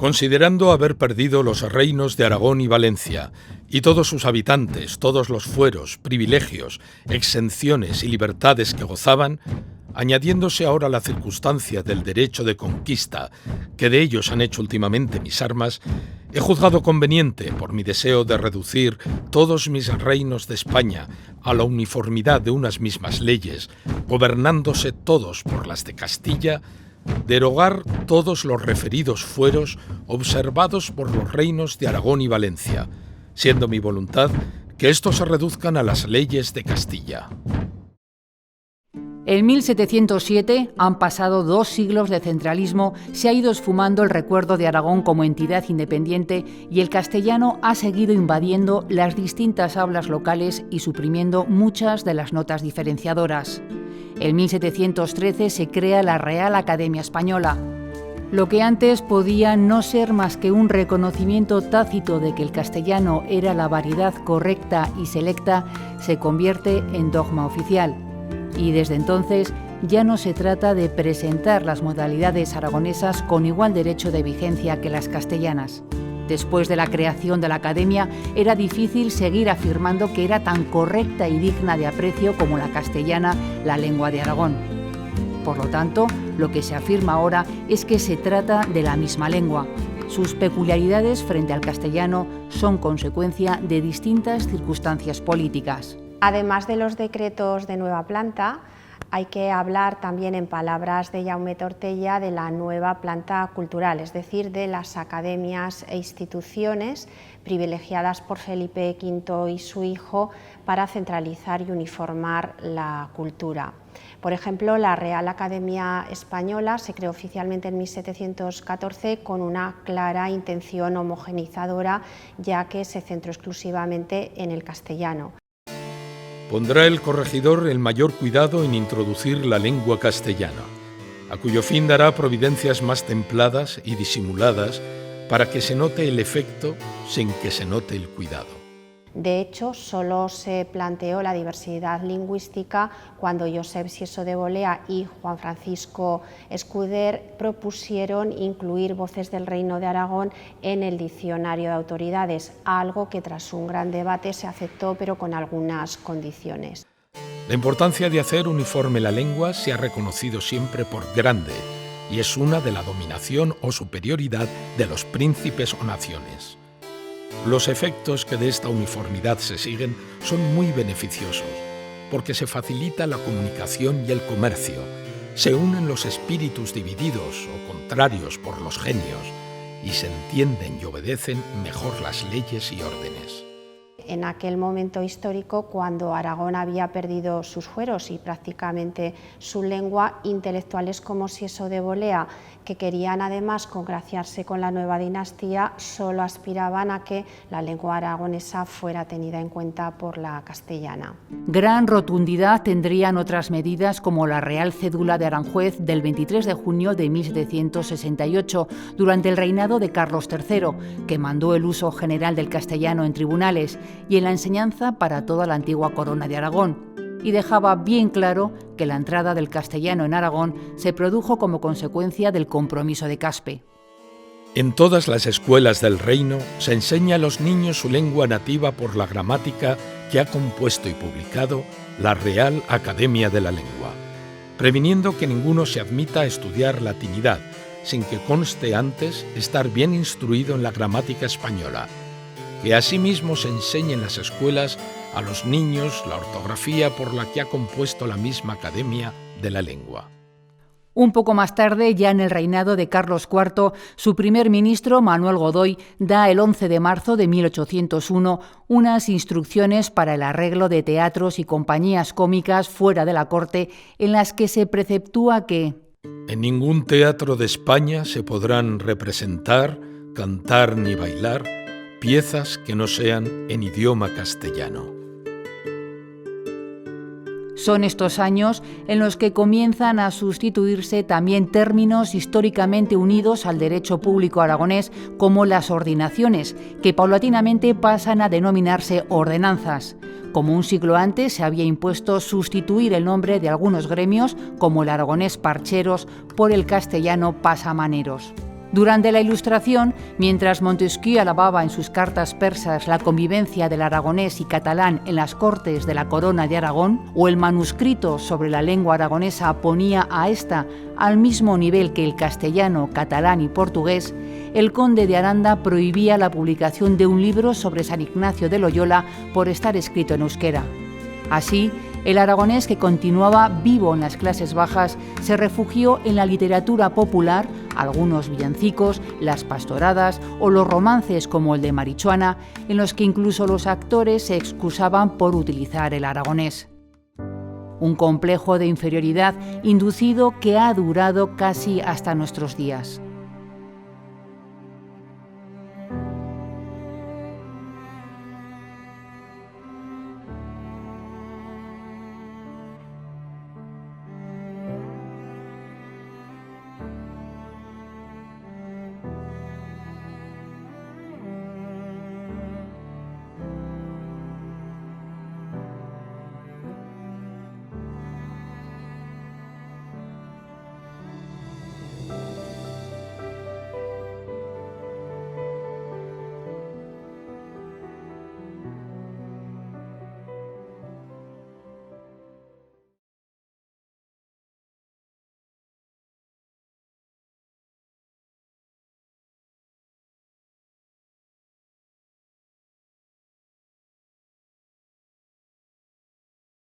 Considerando haber perdido los reinos de Aragón y Valencia, y todos sus habitantes, todos los fueros, privilegios, exenciones y libertades que gozaban, añadiéndose ahora la circunstancia del derecho de conquista que de ellos han hecho últimamente mis armas, he juzgado conveniente, por mi deseo de reducir todos mis reinos de España a la uniformidad de unas mismas leyes, gobernándose todos por las de Castilla, derogar todos los referidos fueros observados por los reinos de Aragón y Valencia, siendo mi voluntad que estos se reduzcan a las leyes de Castilla. En 1707 han pasado 2 siglos de centralismo, se ha ido esfumando el recuerdo de Aragón como entidad independiente y el castellano ha seguido invadiendo las distintas hablas locales y suprimiendo muchas de las notas diferenciadoras. En 1713 se crea la Real Academia Española. Lo que antes podía no ser más que un reconocimiento tácito de que el castellano era la variedad correcta y selecta, se convierte en dogma oficial. Y desde entonces ya no se trata de presentar las modalidades aragonesas con igual derecho de vigencia que las castellanas. Después de la creación de la Academia, era difícil seguir afirmando que era tan correcta y digna de aprecio como la castellana, la lengua de Aragón. Por lo tanto, lo que se afirma ahora es que se trata de la misma lengua. Sus peculiaridades frente al castellano son consecuencia de distintas circunstancias políticas. Además de los decretos de nueva planta, hay que hablar también, en palabras de Jaume Tortella, de la nueva planta cultural, es decir, de las academias e instituciones privilegiadas por Felipe V y su hijo para centralizar y uniformar la cultura. Por ejemplo, la Real Academia Española se creó oficialmente en 1714 con una clara intención homogeneizadora, ya que se centró exclusivamente en el castellano. Pondrá el corregidor el mayor cuidado en introducir la lengua castellana, a cuyo fin dará providencias más templadas y disimuladas para que se note el efecto sin que se note el cuidado. De hecho, solo se planteó la diversidad lingüística cuando Josep Sieso de Bolea y Juan Francisco Escuder propusieron incluir voces del Reino de Aragón en el diccionario de autoridades, algo que tras un gran debate se aceptó, pero con algunas condiciones. La importancia de hacer uniforme la lengua se ha reconocido siempre por grande y es una de la dominación o superioridad de los príncipes o naciones. Los efectos que de esta uniformidad se siguen son muy beneficiosos, porque se facilita la comunicación y el comercio, se unen los espíritus divididos o contrarios por los genios, y se entienden y obedecen mejor las leyes y órdenes. En aquel momento histórico, cuando Aragón había perdido sus fueros y prácticamente su lengua, intelectuales como Sieso de Bolea, que querían además congraciarse con la nueva dinastía, solo aspiraban a que la lengua aragonesa fuera tenida en cuenta por la castellana. Gran rotundidad tendrían otras medidas como la Real Cédula de Aranjuez del 23 de junio de 1768, durante el reinado de Carlos III, que mandó el uso general del castellano en tribunales y en la enseñanza para toda la antigua corona de Aragón, y dejaba bien claro que la entrada del castellano en Aragón se produjo como consecuencia del compromiso de Caspe. En todas las escuelas del reino se enseña a los niños su lengua nativa por la gramática que ha compuesto y publicado la Real Academia de la Lengua, previniendo que ninguno se admita a estudiar latinidad, sin que conste antes estar bien instruido en la gramática española, que asimismo se enseñe en las escuelas a los niños la ortografía por la que ha compuesto la misma Academia de la Lengua. Un poco más tarde, ya en el reinado de Carlos IV, su primer ministro, Manuel Godoy, da el 11 de marzo de 1801 unas instrucciones para el arreglo de teatros y compañías cómicas fuera de la corte, en las que se preceptúa que en ningún teatro de España se podrán representar, cantar ni bailar piezas que no sean en idioma castellano. Son estos años en los que comienzan a sustituirse también términos históricamente unidos al derecho público aragonés, como las ordinaciones, que paulatinamente pasan a denominarse ordenanzas. Como un siglo antes se había impuesto sustituir el nombre de algunos gremios, como el aragonés parcheros, por el castellano pasamaneros. Durante la Ilustración, mientras Montesquieu alababa en sus cartas persas la convivencia del aragonés y catalán en las Cortes de la Corona de Aragón, o el manuscrito sobre la lengua aragonesa ponía a esta al mismo nivel que el castellano, catalán y portugués, el conde de Aranda prohibía la publicación de un libro sobre San Ignacio de Loyola por estar escrito en euskera. Así, el aragonés, que continuaba vivo en las clases bajas, se refugió en la literatura popular, algunos villancicos, las pastoradas o los romances como el de Marichuana, en los que incluso los actores se excusaban por utilizar el aragonés. Un complejo de inferioridad inducido que ha durado casi hasta nuestros días.